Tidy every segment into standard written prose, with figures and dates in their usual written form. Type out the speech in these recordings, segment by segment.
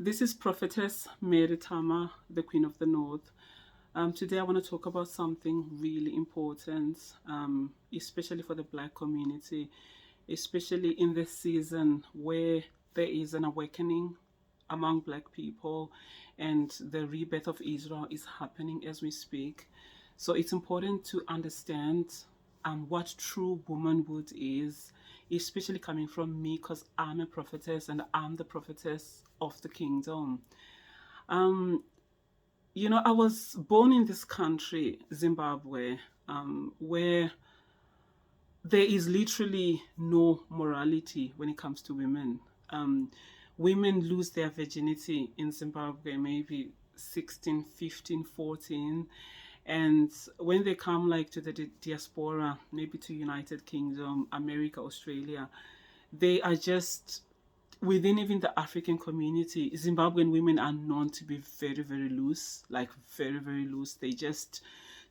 This is Prophetess Mary Tama, the Queen of the North. Today I want to talk about something really important, especially for the Black community, especially in this season where there is an awakening among Black people and the rebirth of Israel is happening as we speak. So it's important to understand what true womanhood is, especially coming from me because I'm a prophetess and I'm the prophetess of the kingdom. Um, I was born in this country, Zimbabwe, where there is literally no morality when it comes to women. Women lose their virginity in Zimbabwe maybe 16, 15, 14. And when they come like to the diaspora, maybe to United Kingdom, America, Australia, they are just within even the African community. Zimbabwean women are known to be very, very loose, like very, very loose. They just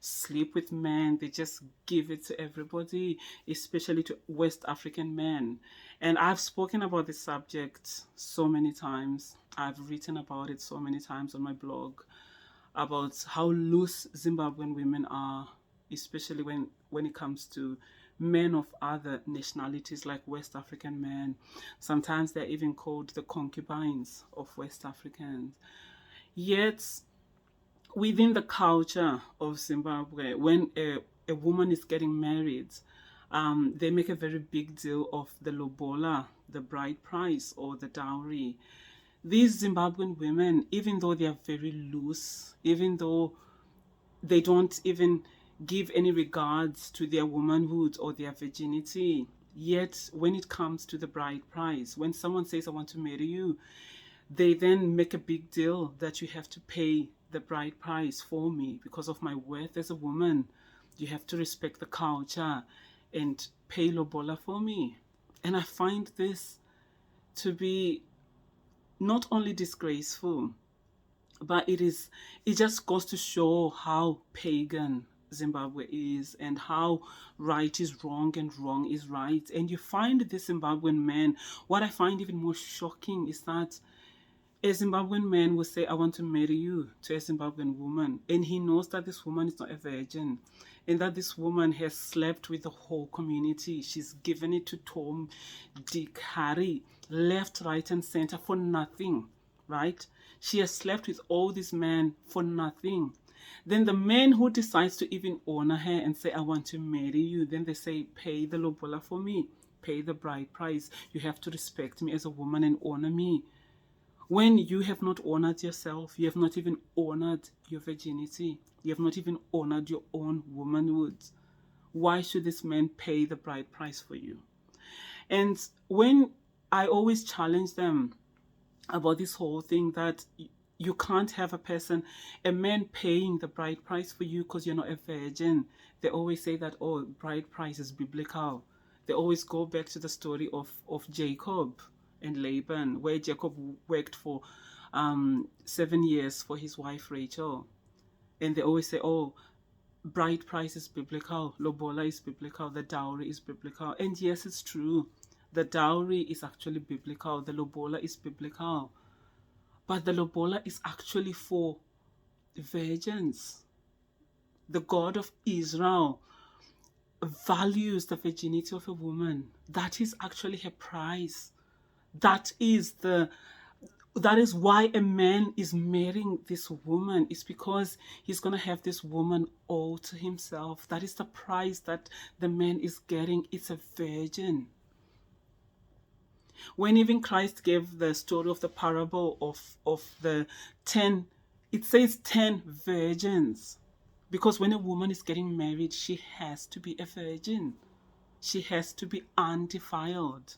sleep with men, they just give it to everybody, especially to West African men. And I've spoken about this subject so many times. I've written about it so many times on my blog about how loose Zimbabwean women are, especially when it comes to men of other nationalities like West African men. Sometimes they're even called the concubines of West Africans. Yet, within the culture of Zimbabwe, when a woman is getting married, they make a very big deal of the Lobola, the bride price, or the dowry. These Zimbabwean women, even though they are very loose, even though they don't even give any regards to their womanhood or their virginity, yet when it comes to the bride price, when someone says, I want to marry you, they then make a big deal that you have to pay the bride price for me because of my worth as a woman. You have to respect the culture and pay Lobola for me. And I find this to be not only disgraceful, but it just goes to show how pagan Zimbabwe is and how right is wrong and wrong is right. And you find this Zimbabwean man, what I find even more shocking is that a Zimbabwean man will say, I want to marry you to a Zimbabwean woman. And he knows that this woman is not a virgin and that this woman has slept with the whole community. She's given it to Tom, Dick, Harry, left, right, and center for nothing, right? She has slept with all these men for nothing. Then the man who decides to even honor her and say, I want to marry you, then they say, pay the Lobola for me, pay the bride price. You have to respect me as a woman and honor me. When you have not honored yourself, you have not even honored your virginity, you have not even honored your own womanhood, why should this man pay the bride price for you? And when I always challenge them about this whole thing that you can't have a man paying the bride price for you because you're not a virgin. They always say that, oh, bride price is biblical. They always go back to the story of Jacob and Laban, where Jacob worked for 7 years for his wife Rachel. And they always say, oh, bride price is biblical, Lobola is biblical, the dowry is biblical. And yes, it's true. The dowry is actually biblical, the Lobola is biblical. But the Lobola is actually for virgins. The God of Israel values the virginity of a woman. That is actually her price. That is why a man is marrying this woman. It's because he's going to have this woman all to himself. That is the price that the man is getting. It's a virgin. When even Christ gave the story of the parable of the 10, it says 10 virgins. Because when a woman is getting married, she has to be a virgin. She has to be undefiled.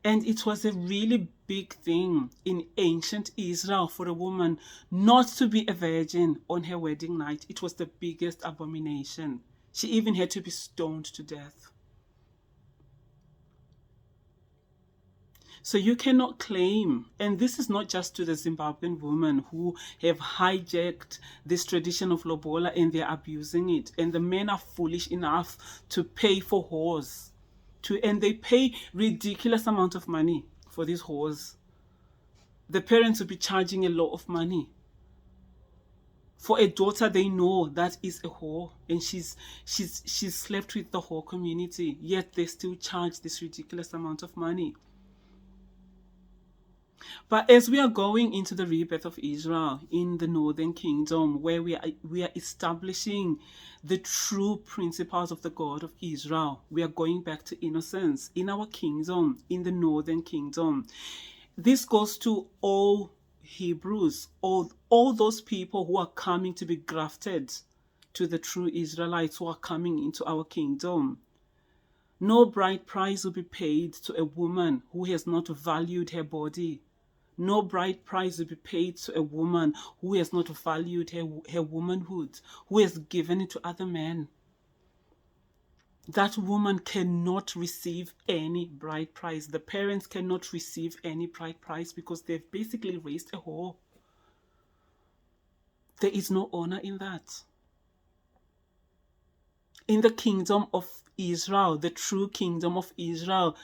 And it was a really big thing in ancient Israel for a woman not to be a virgin on her wedding night. It was the biggest abomination. She even had to be stoned to death. So you cannot claim, and this is not just to the Zimbabwean women who have hijacked this tradition of Lobola and they're abusing it. And the men are foolish enough to pay for whores. And they pay ridiculous amount of money for these whores. The parents will be charging a lot of money for a daughter they know that is a whore, and she's slept with the whore community, yet they still charge this ridiculous amount of money. But as we are going into the rebirth of Israel in the northern kingdom, where we are establishing the true principles of the God of Israel, we are going back to innocence in our kingdom, in the northern kingdom. This goes to all Hebrews, all those people who are coming to be grafted to the true Israelites who are coming into our kingdom. No bride price will be paid to a woman who has not valued her body. No bride price will be paid to a woman who has not valued her womanhood, who has given it to other men. That woman cannot receive any bride price. The parents cannot receive any bride price because they've basically raised a whore. There is no honor in that. In the kingdom of Israel, the true kingdom of Israel,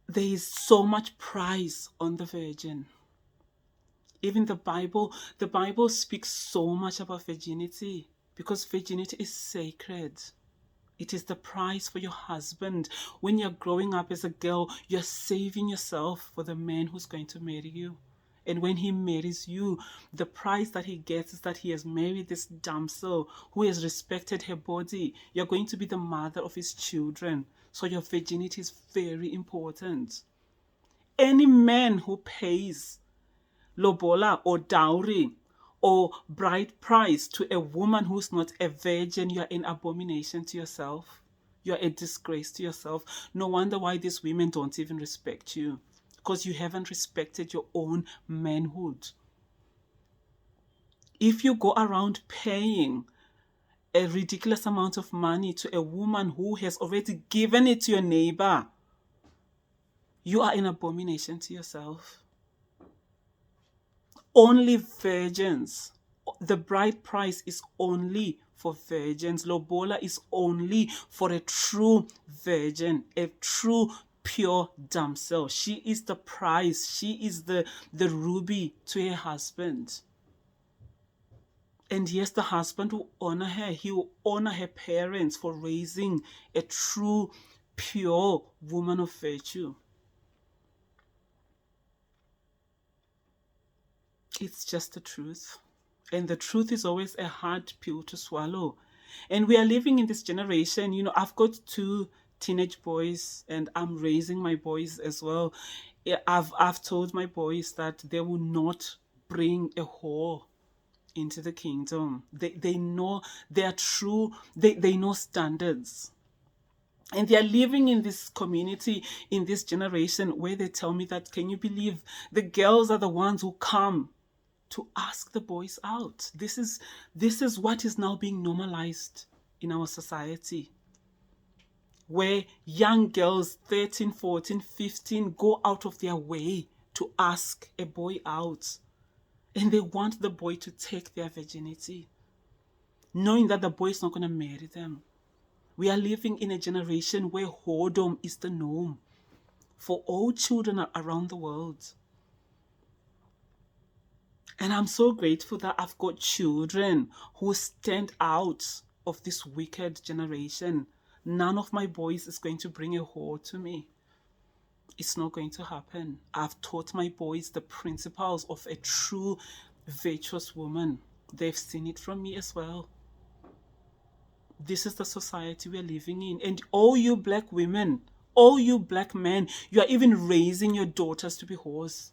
there is so much price on the virgin. Even the Bible speaks so much about virginity because virginity is sacred. It is the price for your husband. When you're growing up as a girl, you're saving yourself for the man who's going to marry you. And when he marries you, the price that he gets is that he has married this damsel who has respected her body. You're going to be the mother of his children. So your virginity is very important. Any man who pays Lobola or dowry or bride price to a woman who's not a virgin, you're an abomination to yourself. You're a disgrace to yourself. No wonder why these women don't even respect you, because you haven't respected your own manhood. If you go around paying a ridiculous amount of money to a woman who has already given it to your neighbor, you are an abomination to yourself. Only virgins. The bride price is only for virgins. Lobola is only for a true virgin, a true pure damsel. She is the prize. She is the ruby to her husband. And yes, the husband will honor her. He will honor her parents for raising a true, pure woman of virtue. It's just the truth. And the truth is always a hard pill to swallow. And we are living in this generation. You know, I've got 2 teenage boys and I'm raising my boys as well. I've told my boys that they will not bring a whore into the kingdom. They know they are true. They know standards. And they are living in this community, in this generation, where they tell me that, can you believe the girls are the ones who come to ask the boys out? This is what is now being normalized in our society, where young girls 13, 14, 15 go out of their way to ask a boy out, and they want the boy to take their virginity, knowing that the boy is not going to marry them. We are living in a generation where whoredom is the norm for all children around the world. And I'm so grateful that I've got children who stand out of this wicked generation. None of my boys is going to bring a whore to me. It's not going to happen. I've taught my boys the principles of a true virtuous woman. They've seen it from me as well. This is the society we're living in. And all you black women, all you black men, you are even raising your daughters to be whores.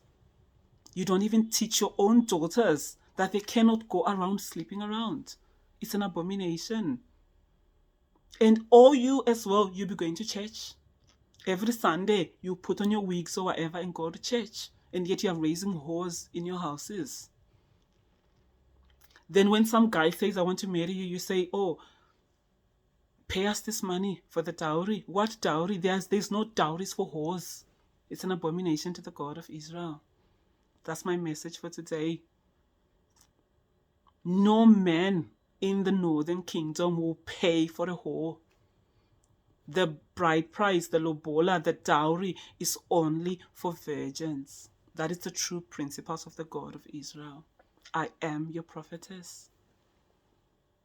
You don't even teach your own daughters that they cannot go around sleeping around. It's an abomination. And all you as well, you'll be going to church. Every Sunday, you put on your wigs or whatever and go to church. And yet you are raising whores in your houses. Then when some guy says, I want to marry you, you say, oh, pay us this money for the dowry. What dowry? There's no dowries for whores. It's an abomination to the God of Israel. That's my message for today. No man in the northern kingdom will pay for a whore. The bride price, the lobola, the dowry is only for virgins. That is the true principles of the God of Israel. I am your prophetess.